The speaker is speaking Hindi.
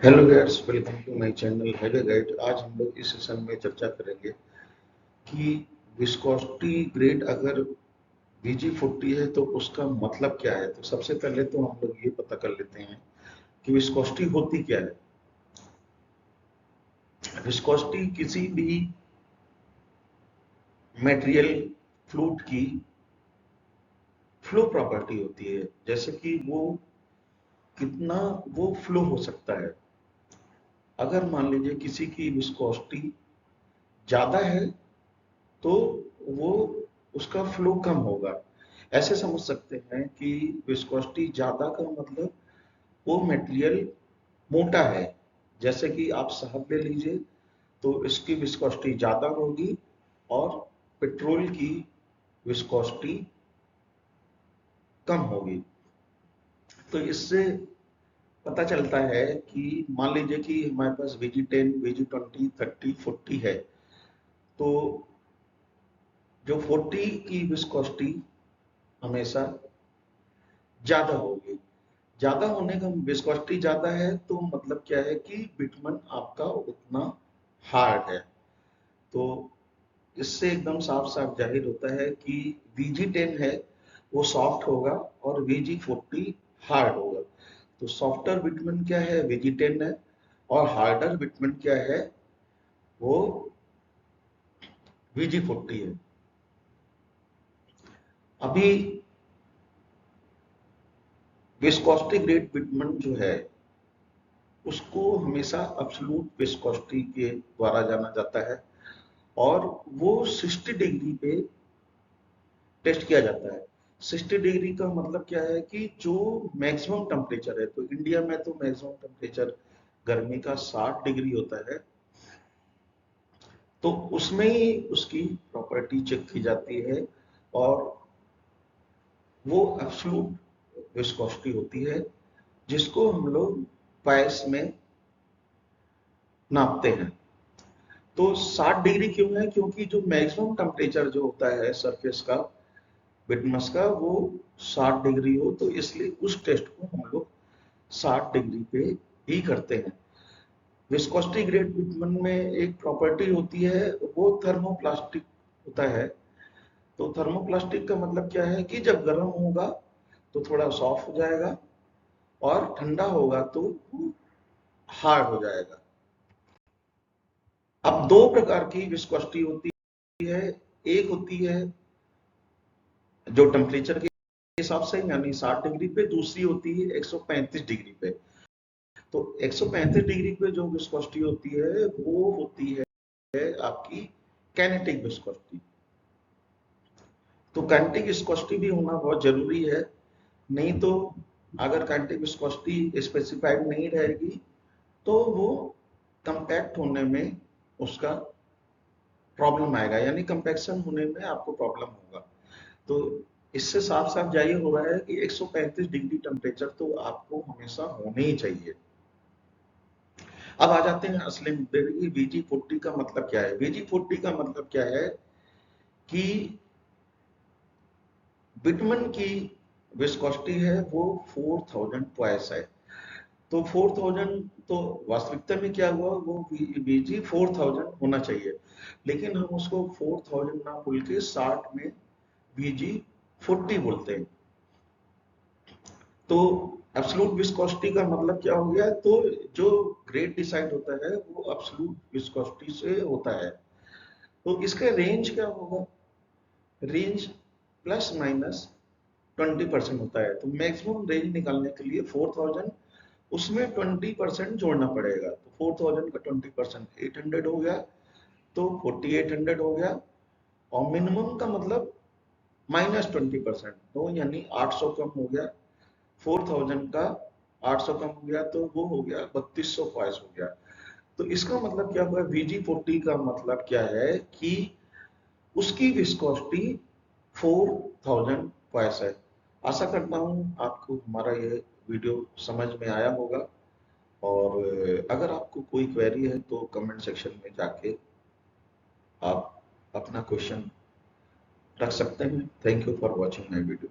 Hello guys, welcome to my channel highway guide. आज हम लोग इस सेशन में चर्चा करेंगे कि विस्कोसिटी ग्रेड अगर VG40 है तो उसका मतलब क्या है। तो सबसे पहले तो हम लोग ये पता कर लेते हैं कि विस्कोसिटी होती क्या है। विस्कोसिटी किसी भी मटेरियल फ्लूइड की फ्लो प्रॉपर्टी होती है, जैसे कि वो कितना वो फ्लो हो सकता है। अगर मान लीजिए किसी की विस्कोसिटी ज्यादा है तो वो उसका फ्लो कम होगा। ऐसे समझ सकते हैं कि विस्कोसिटी ज्यादा का मतलब वो मटेरियल मोटा है। जैसे कि आप शहद ले लीजिए तो इसकी विस्कोसिटी ज्यादा होगी और पेट्रोल की विस्कोसिटी कम होगी। तो इससे पता चलता है कि मान लीजिए कि हमारे पास VG10, VG20, 30, 40 है, तो जो 40 की विस्कोसिटी हमेशा ज्यादा होगी। ज्यादा होने का विस्कोसिटी ज्यादा है तो मतलब क्या है कि बिटमन आपका उतना हार्ड है। तो इससे एकदम साफ साफ जाहिर होता है कि VG10 है वो सॉफ्ट होगा और VG40 हार्ड होगा। तो सॉफ्टर बिटमन क्या है, VG10 है, और हार्डर बिटमन क्या है, वो VG40 है। अभी विस्कोसिटी ग्रेड बिटमन जो है उसको हमेशा एब्सोल्यूट विस्कोसिटी के द्वारा जाना जाता है और वो 60 डिग्री पे टेस्ट किया जाता है। 60 डिग्री का मतलब क्या है कि जो मैक्सिमम टेम्परेचर है, तो इंडिया में तो मैक्सिमम टेम्परेचर गर्मी का 60 डिग्री होता है। तो उसमें ही उसकी प्रॉपर्टी चेक की जाती है और वो एब्सोल्यूट विस्कोसिटी होती है जिसको हम लोग पाइस में नापते हैं। तो 60 डिग्री क्यों है, क्योंकि जो मैक्सिमम टेम्परेचर जो होता है सरफेस का बिटमस का वो 60 डिग्री हो, तो इसलिए उस टेस्ट को हम लोग 60 डिग्री पे ही करते हैं। विस्कोसिटी ग्रेड बिटमन में एक प्रॉपर्टी होती है, वो थर्मोप्लास्टिक होता है। तो थर्मोप्लास्टिक का मतलब क्या है कि जब गर्म होगा तो थोड़ा सॉफ्ट हो जाएगा और ठंडा होगा तो हार्ड हो जाएगा। अब दो प्रकार की विस्कोसिटी होती है। एक होती है जो टेम्परेचर के हिसाब से यानी 60 डिग्री पे, दूसरी होती है 135 डिग्री पे। तो 135 डिग्री पे जो विस्कोसिटी होती है वो होती है आपकी काइनेटिक विस्कोसिटी। तो काइनेटिक विस्कोसिटी भी होना बहुत जरूरी है, नहीं तो अगर काइनेटिक विस्कोसिटी स्पेसिफाइड नहीं रहेगी तो वो कंपैक्ट होने में उसका प्रॉब्लम आएगा, यानी कंपैक्शन होने में आपको प्रॉब्लम होगा। तो इससे साफ साफ जाहिर हो रहा है कि 135 डिग्री टेम्परेचर तो आपको हमेशा होने ही चाहिए। अब आ जाते हैं असली मुद्दे पे कि VG40 का मतलब क्या है। VG40 का मतलब क्या है कि बिटमन की विस्कोसिटी है वो 4000 पॉइस है। तो 4000 तो वास्तविकता में क्या हुआ, वो VG4000 होना चाहिए, लेकिन हम उसको 4000 ना बोल के 60 में VG40 बोलते हैं। तो एब्सोल्यूट विस्कोसिटी का मतलब क्या हो गया, तो जो ग्रेड डिसाइड होता है वो एब्सोल्यूट विस्कोसिटी से होता है। तो इसका रेंज क्या होगा, रेंज प्लस माइनस 20% होता है। तो मैक्सिमम रेंज निकालने के लिए 4000 उसमें 20% जोड़ना पड़ेगा। तो 4000 का 20% 800 हो गया, तो 4800 हो गया। और मिनिमम का मतलब -20%, तो यानी 800 कम हो गया। 4000 का 800 कम हो गया तो वो हो गया 3200 पॉइस हो गया। तो इसका मतलब क्या हुआ, VG40 का मतलब क्या है कि उसकी विस्कोसिटी 4000 पॉइस है। आशा करता हूँ आपको हमारा ये वीडियो समझ में आया होगा, और अगर आपको कोई क्वेरी है तो कमेंट सेक्शन में जाके आप अपना क्वेश्चन रख सकते हैं। Thank you for watching my video.